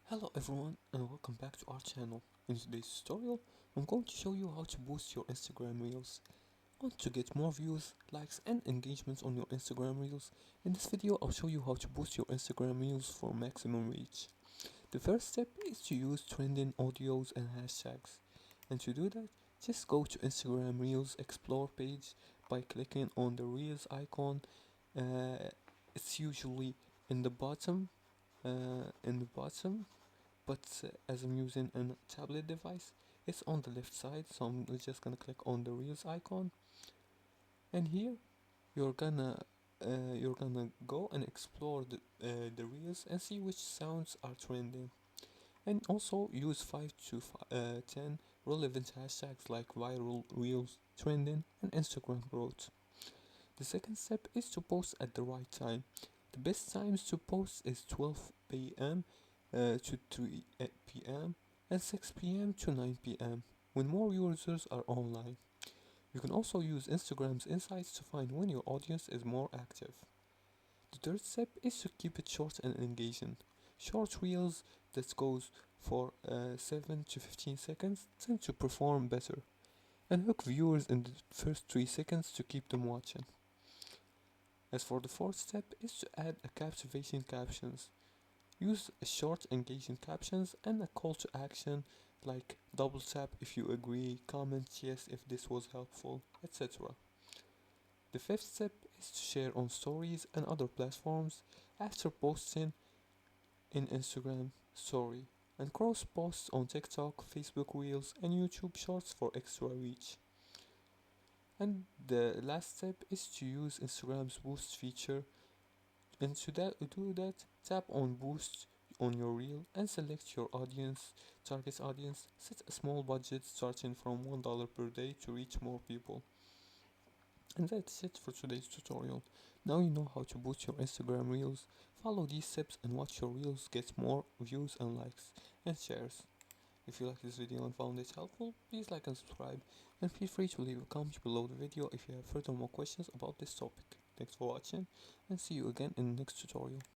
Hello everyone and welcome back to our channel. In today's tutorial, I'm going to show you how to boost your Instagram Reels. Want to get more views, likes and engagements on your Instagram Reels? In this video, I'll show you how to boost your Instagram Reels for maximum reach. The first step is to use trending audios and hashtags. And to do that, just go to Instagram Reels Explore page by clicking on the Reels icon. It's usually in the bottom, but as I'm using a tablet device, it's on the left side, so I'm just gonna click on the Reels icon, and here you're gonna go and explore the Reels and see which sounds are trending, and also use 5 to 10 relevant hashtags like viral Reels, trending, and Instagram growth. The second step is to post at the right time. The best times to post is 12 p.m. To 3 p.m. and 6 p.m. to 9 p.m. when more users are online. You can also use Instagram's insights to find when your audience is more active. The third step is to keep it short and engaging. Short reels that goes for 7 to 15 seconds tend to perform better and hook viewers in the first 3 seconds to keep them watching. As for the fourth step is to add a captivating captions. Use short engaging captions and a call to action like double tap if you agree, comment yes if this was helpful, etc. The fifth step is to share on stories and other platforms after posting in Instagram story and cross posts on TikTok, Facebook Reels and YouTube Shorts for extra reach. And the last step is to use Instagram's boost feature, and to do that, tap on boost on your reel and select your target audience. Set a small budget starting from $1 per day to reach more people. And that's it for today's tutorial. Now you know how to boost your Instagram reels. Follow these steps and watch your reels get more views and likes and shares. If you like this video and found it helpful, please like and subscribe, and feel free to leave a comment below the video if you have further more questions about this topic. Thanks for watching, and see you again in the next tutorial.